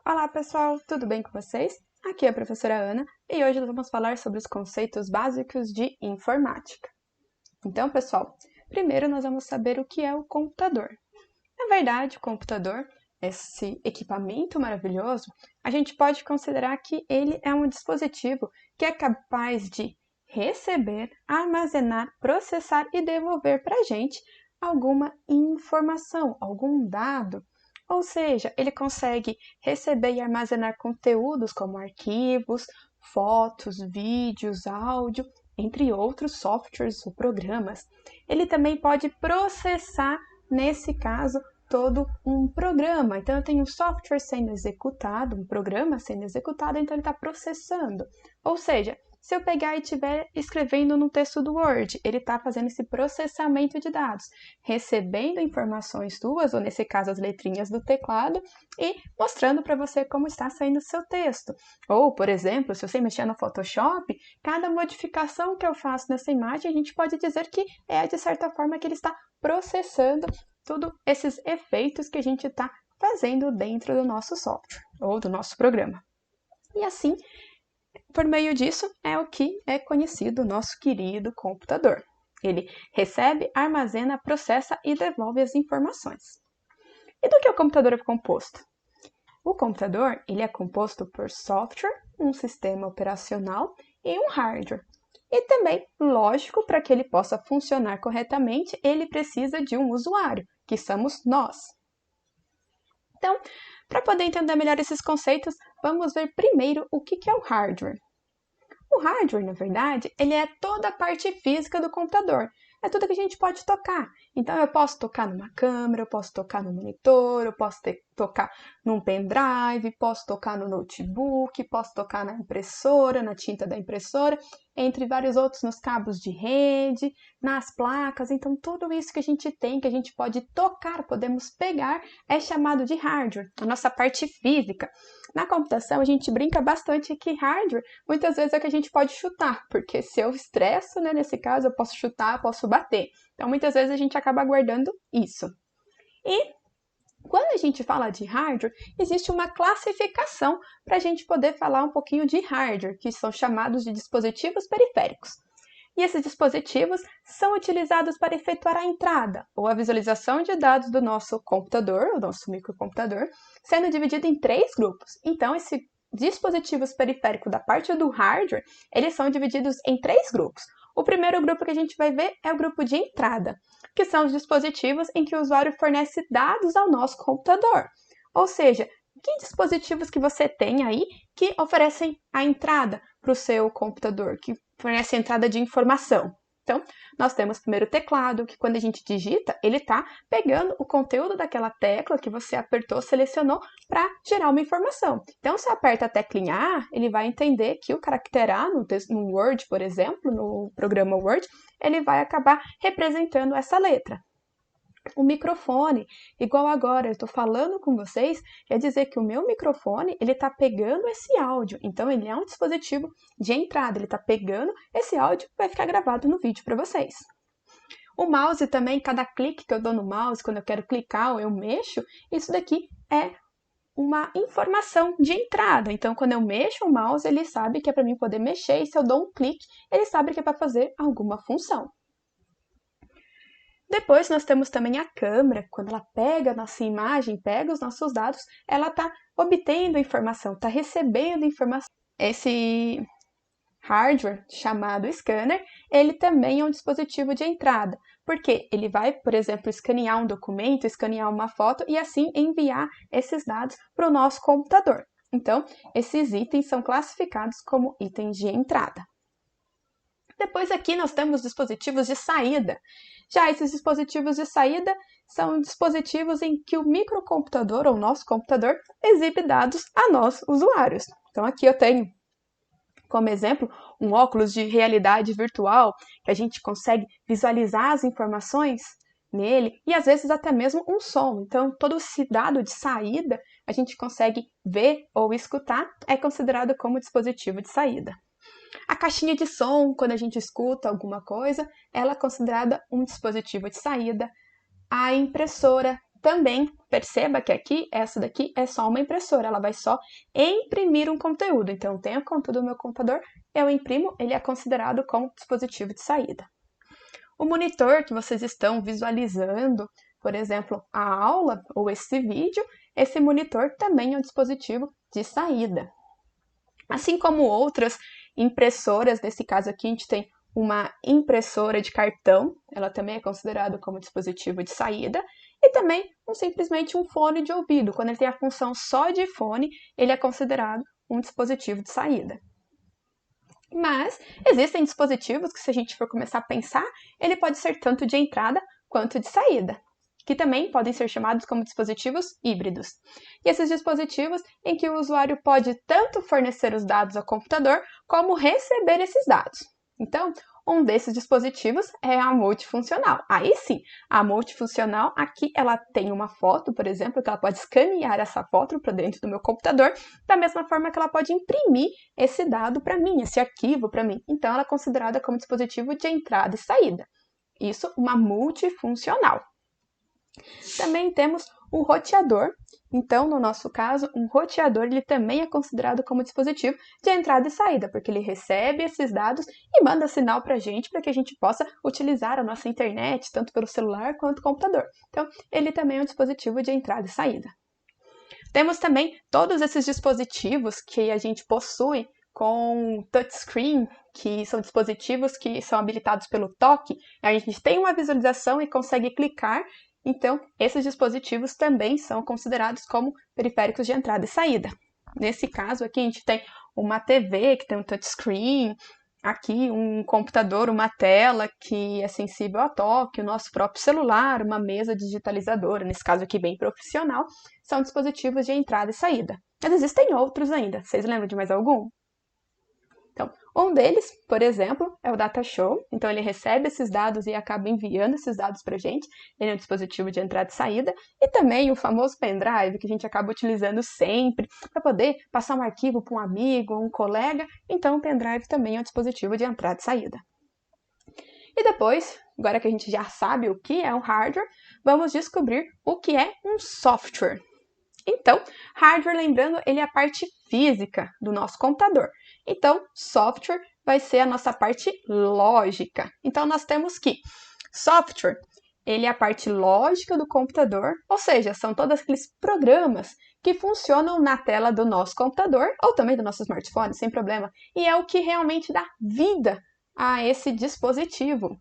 Olá pessoal, tudo bem com vocês? Aqui é a professora Ana e hoje nós vamos falar sobre os conceitos básicos de informática. Então, pessoal, primeiro nós vamos saber o que é o computador. Na verdade, o computador, esse equipamento maravilhoso, a gente pode considerar que ele é um dispositivo que é capaz de receber, armazenar, processar e devolver para a gente alguma informação, algum dado. Ou seja, ele consegue receber e armazenar conteúdos como arquivos, fotos, vídeos, áudio, entre outros softwares ou programas. Ele também pode processar, nesse caso, todo um programa. Então, eu tenho um software sendo executado, um programa sendo executado, então ele está processando. Ou seja, se eu pegar e estiver escrevendo no texto do Word, ele está fazendo esse processamento de dados, recebendo informações suas, ou nesse caso as letrinhas do teclado, e mostrando para você como está saindo o seu texto. Ou, por exemplo, se você mexer no Photoshop, cada modificação que eu faço nessa imagem, a gente pode dizer que é de certa forma que ele está processando todos esses efeitos que a gente está fazendo dentro do nosso software ou do nosso programa. E assim, por meio disso, é o que é conhecido o nosso querido computador. Ele recebe, armazena, processa e devolve as informações. E do que o computador é composto? O computador ele é composto por software, um sistema operacional e um hardware. E também, lógico, para que ele possa funcionar corretamente, ele precisa de um usuário, que somos nós. Então, para poder entender melhor esses conceitos, vamos ver primeiro o que é o hardware. O hardware, na verdade, ele é toda a parte física do computador. É tudo que a gente pode tocar. Então, eu posso tocar numa câmera, eu posso tocar no monitor, eu posso tocar num pendrive, posso tocar no notebook, posso tocar na impressora, na tinta da impressora, entre vários outros, nos cabos de rede, nas placas. Então, tudo isso que a gente tem, que a gente pode tocar, podemos pegar, é chamado de hardware, a nossa parte física. Na computação, a gente brinca bastante que hardware, muitas vezes, é que a gente pode chutar, porque se eu estresso, né, nesse caso, eu posso chutar, posso bater. Então, muitas vezes, a gente acaba guardando isso. E quando a gente fala de hardware, existe uma classificação para a gente poder falar um pouquinho de hardware, que são chamados de dispositivos periféricos. E esses dispositivos são utilizados para efetuar a entrada ou a visualização de dados do nosso computador, o nosso microcomputador, sendo dividido em 3 grupos. Então, esses dispositivos periféricos da parte do hardware, eles são divididos em 3 grupos. O primeiro grupo que a gente vai ver é o grupo de entrada, que são os dispositivos em que o usuário fornece dados ao nosso computador. Ou seja, que dispositivos que você tem aí que oferecem a entrada para o seu computador, que fornece a entrada de informação? Então, nós temos primeiro o teclado, que quando a gente digita, ele está pegando o conteúdo daquela tecla que você apertou, selecionou, para gerar uma informação. Então, se aperta a teclinha A, ele vai entender que o caractere A, no Word, por exemplo, no programa Word, ele vai acabar representando essa letra. O microfone, igual agora eu estou falando com vocês, quer dizer que o meu microfone ele está pegando esse áudio. Então, ele é um dispositivo de entrada, ele está pegando esse áudio e vai ficar gravado no vídeo para vocês. O mouse também, cada clique que eu dou no mouse, quando eu quero clicar ou eu mexo, isso daqui é uma informação de entrada. Então, quando eu mexo o mouse, ele sabe que é para mim poder mexer, e se eu dou um clique, ele sabe que é para fazer alguma função. Depois nós temos também a câmera, quando ela pega a nossa imagem, pega os nossos dados, ela está obtendo informação, está recebendo informação. Esse hardware chamado scanner, ele também é um dispositivo de entrada, porque ele vai, por exemplo, escanear um documento, escanear uma foto e assim enviar esses dados para o nosso computador. Então, esses itens são classificados como itens de entrada. Depois aqui nós temos dispositivos de saída. Já esses dispositivos de saída são dispositivos em que o microcomputador ou nosso computador exibe dados a nós, usuários. Então aqui eu tenho como exemplo um óculos de realidade virtual que a gente consegue visualizar as informações nele e às vezes até mesmo um som. Então todo esse dado de saída a gente consegue ver ou escutar, é considerado como dispositivo de saída. A caixinha de som, quando a gente escuta alguma coisa, ela é considerada um dispositivo de saída. A impressora, Também perceba que aqui, essa daqui é só uma impressora, ela vai só imprimir um conteúdo. Então, eu tenho o conteúdo no meu computador, eu imprimo, ele é considerado como dispositivo de saída. O monitor que vocês estão visualizando, por exemplo, a aula ou esse vídeo, esse monitor também é um dispositivo de saída. Assim como outras impressoras, nesse caso aqui a gente tem uma impressora de cartão, ela também é considerada como dispositivo de saída, e também simplesmente um fone de ouvido. Quando ele tem a função só de fone, ele é considerado um dispositivo de saída. Mas existem dispositivos que, se a gente for começar a pensar, ele pode ser tanto de entrada quanto de saída, que também podem ser chamados como dispositivos híbridos. E esses dispositivos em que o usuário pode tanto fornecer os dados ao computador, como receber esses dados. Então, um desses dispositivos é a multifuncional. Aí sim, a multifuncional, aqui ela tem uma foto, por exemplo, que ela pode escanear essa foto para dentro do meu computador, da mesma forma que ela pode imprimir esse dado para mim, esse arquivo para mim. Então, ela é considerada como dispositivo de entrada e saída. Isso, uma multifuncional. Também temos o roteador. Então, no nosso caso, um roteador ele também é considerado como dispositivo de entrada e saída, porque ele recebe esses dados e manda sinal para a gente, para que a gente possa utilizar a nossa internet, tanto pelo celular quanto computador. Então, ele também é um dispositivo de entrada e saída. Temos também todos esses dispositivos que a gente possui com touchscreen, que são dispositivos que são habilitados pelo toque. A gente tem uma visualização e consegue clicar. Então, esses dispositivos também são considerados como periféricos de entrada e saída. Nesse caso aqui, a gente tem uma TV que tem um touchscreen, aqui um computador, uma tela que é sensível a toque, o nosso próprio celular, uma mesa digitalizadora, nesse caso aqui bem profissional, são dispositivos de entrada e saída. Mas existem outros ainda. Vocês lembram de mais algum? Então, um deles, por exemplo, é o Data Show. Então, ele recebe esses dados e acaba enviando esses dados para a gente. Ele é um dispositivo de entrada e saída. E também o famoso pendrive, que a gente acaba utilizando sempre para poder passar um arquivo para um amigo, um colega. Então, o pendrive também é um dispositivo de entrada e saída. E depois, agora que a gente já sabe o que é um hardware, vamos descobrir o que é um software. Então, hardware, lembrando, ele é a parte física do nosso computador. Então, software vai ser a nossa parte lógica. Então, nós temos que software, ele é a parte lógica do computador, ou seja, são todos aqueles programas que funcionam na tela do nosso computador ou também do nosso smartphone, sem problema. E é o que realmente dá vida a esse dispositivo.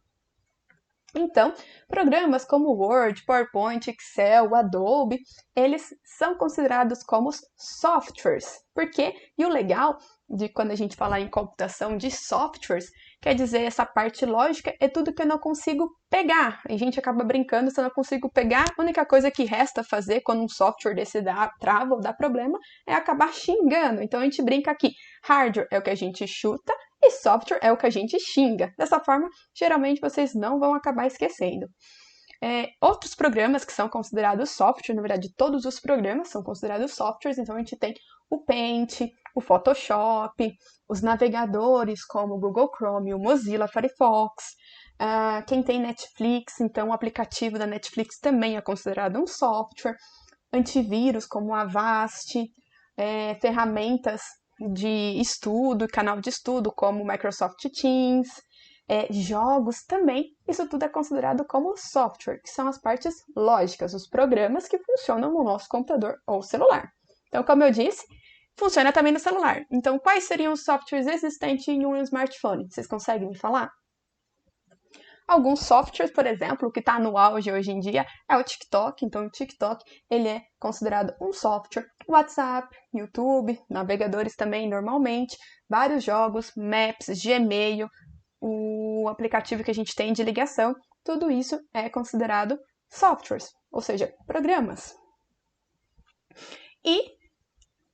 Então, programas como Word, PowerPoint, Excel, Adobe, eles são considerados como softwares. Por quê? E o legal de quando a gente fala em computação de softwares, quer dizer, essa parte lógica é tudo que eu não consigo pegar. A gente acaba brincando, se eu não consigo pegar, a única coisa que resta fazer quando um software desse trava ou dá problema é acabar xingando. Então, a gente brinca aqui, hardware é o que a gente chuta, e software é o que a gente xinga. Dessa forma, geralmente vocês não vão acabar esquecendo. Outros programas que são considerados software, na verdade todos os programas são considerados softwares, então a gente tem o Paint, o Photoshop, os navegadores como o Google Chrome, o Mozilla Firefox, quem tem Netflix, então o aplicativo da Netflix também é considerado um software, antivírus como o Avast, ferramentas de estudo, canal de estudo como o Microsoft Teams, jogos também, isso tudo é considerado como software, que são as partes lógicas, os programas que funcionam no nosso computador ou celular. Então, como eu disse, funciona também no celular. Então, quais seriam os softwares existentes em um smartphone? Vocês conseguem me falar? Alguns softwares, por exemplo, o que está no auge hoje em dia é o TikTok. Então, o TikTok ele é considerado um software. WhatsApp, YouTube, navegadores também normalmente, vários jogos, Maps, Gmail, o aplicativo que a gente tem de ligação, tudo isso é considerado softwares, ou seja, programas. E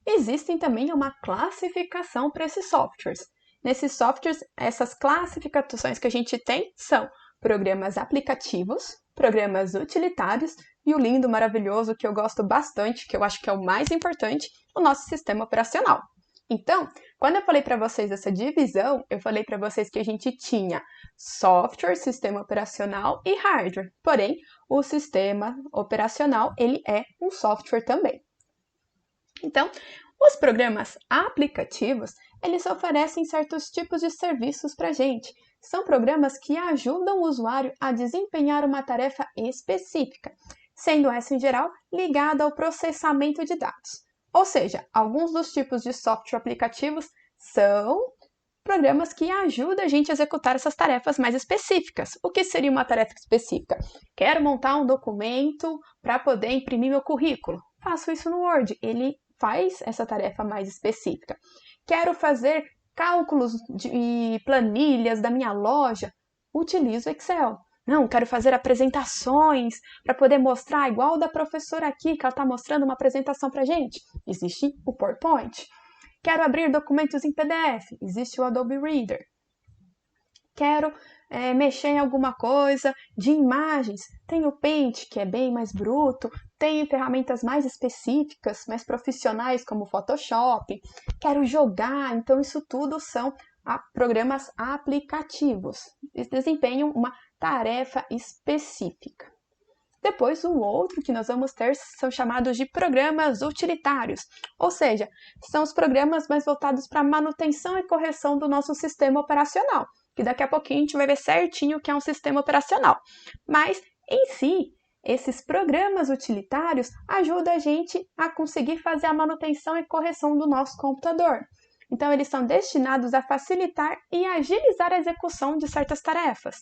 existem também uma classificação para esses softwares. Nesses softwares, essas classificações que a gente tem são programas aplicativos, programas utilitários e o lindo, maravilhoso, que eu gosto bastante, que eu acho que é o mais importante, o nosso sistema operacional. Então, quando eu falei para vocês essa divisão, eu falei para vocês que a gente tinha software, sistema operacional e hardware. Porém, o sistema operacional, ele é um software também. Então, os programas aplicativos, eles oferecem certos tipos de serviços para a gente. São programas que ajudam o usuário a desempenhar uma tarefa específica, sendo essa, em geral, ligada ao processamento de dados. Ou seja, alguns dos tipos de software aplicativos são programas que ajudam a gente a executar essas tarefas mais específicas. O que seria uma tarefa específica? Quero montar um documento para poder imprimir meu currículo. Faço isso no Word. Ele faz essa tarefa mais específica. Quero fazer cálculos de planilhas da minha loja. Utilizo o Excel. Não, quero fazer apresentações para poder mostrar, igual da professora aqui, que ela está mostrando uma apresentação para a gente. Existe o PowerPoint. Quero abrir documentos em PDF. Existe o Adobe Reader. Quero mexer em alguma coisa de imagens. Tem o Paint, que é bem mais bruto. Tem ferramentas mais específicas, mais profissionais, como o Photoshop. Quero jogar. Então, isso tudo são programas aplicativos. Eles desempenham uma tarefa específica. Depois, o outro que nós vamos ter são chamados de programas utilitários, ou seja, são os programas mais voltados para a manutenção e correção do nosso sistema operacional, que daqui a pouquinho a gente vai ver certinho o que é um sistema operacional. Mas, em si, esses programas utilitários ajudam a gente a conseguir fazer a manutenção e correção do nosso computador. Então, eles são destinados a facilitar e agilizar a execução de certas tarefas.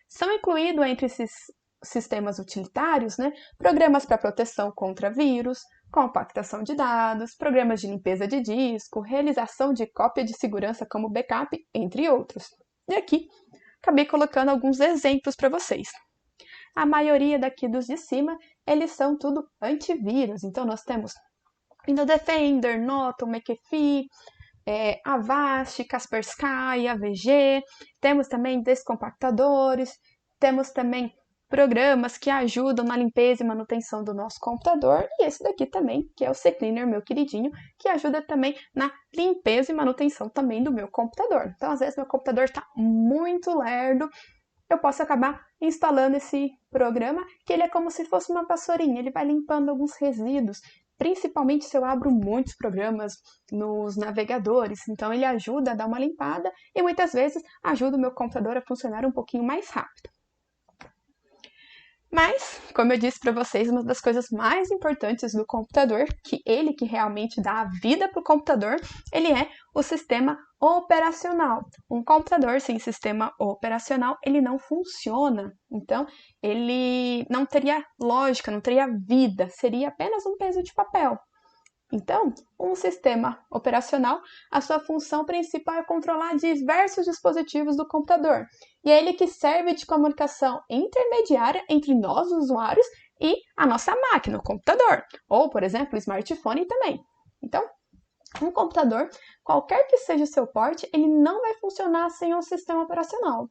São incluídos entre esses sistemas utilitários, programas para proteção contra vírus, compactação de dados, programas de limpeza de disco, realização de cópia de segurança como backup, entre outros. E aqui, acabei colocando alguns exemplos para vocês. A maioria daqui dos de cima, eles são tudo antivírus. Então, nós temos Windows Defender, Norton, McAfee, Avast, Kaspersky, AVG. Temos também descompactadores. Temos também programas que ajudam na limpeza e manutenção do nosso computador, e esse daqui também, que é o CCleaner, meu queridinho, que ajuda também na limpeza e manutenção também do meu computador. Então, às vezes, meu computador está muito lerdo, eu posso acabar instalando esse programa, que ele é como se fosse uma vassourinha, ele vai limpando alguns resíduos, principalmente se eu abro muitos programas nos navegadores, então ele ajuda a dar uma limpada e muitas vezes ajuda o meu computador a funcionar um pouquinho mais rápido. Mas, como eu disse para vocês, uma das coisas mais importantes do computador, que realmente dá a vida para o computador, ele é o sistema operacional. Um computador sem sistema operacional, ele não funciona. Então, ele não teria lógica, não teria vida, seria apenas um peso de papel. Então, um sistema operacional, a sua função principal é controlar diversos dispositivos do computador. E é ele que serve de comunicação intermediária entre nós, usuários, e a nossa máquina, o computador. Ou, por exemplo, o smartphone também. Então, um computador, qualquer que seja o seu porte, ele não vai funcionar sem um sistema operacional.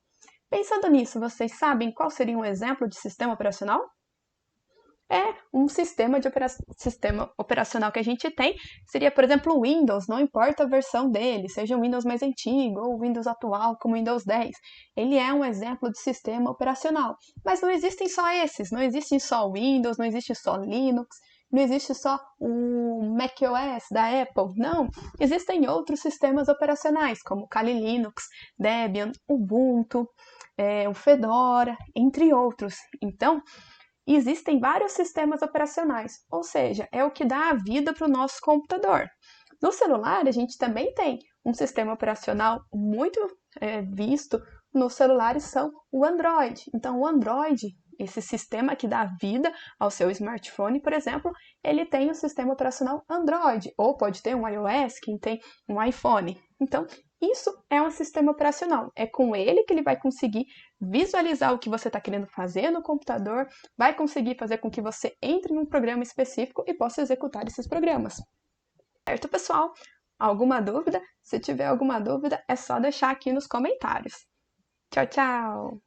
Pensando nisso, vocês sabem qual seria um exemplo de sistema operacional? É um sistema operacional que a gente tem, seria, por exemplo, o Windows, não importa a versão dele, seja o Windows mais antigo ou o Windows atual, como o Windows 10. Ele é um exemplo de sistema operacional. Mas não existem só esses, não existe só o Windows, não existe só Linux, não existe só o macOS da Apple, não. Existem outros sistemas operacionais, como o Kali Linux, Debian, Ubuntu, o Fedora, entre outros. Então, existem vários sistemas operacionais, ou seja, é o que dá a vida para o nosso computador. No celular, a gente também tem um sistema operacional muito visto nos celulares, são o Android. Então, o Android, esse sistema que dá vida ao seu smartphone, por exemplo, ele tem o sistema operacional Android, ou pode ter um iOS, quem tem um iPhone. Então, isso é um sistema operacional. É com ele que ele vai conseguir visualizar o que você está querendo fazer no computador, vai conseguir fazer com que você entre num programa específico e possa executar esses programas. Certo, pessoal? Alguma dúvida? Se tiver alguma dúvida, é só deixar aqui nos comentários. Tchau, tchau!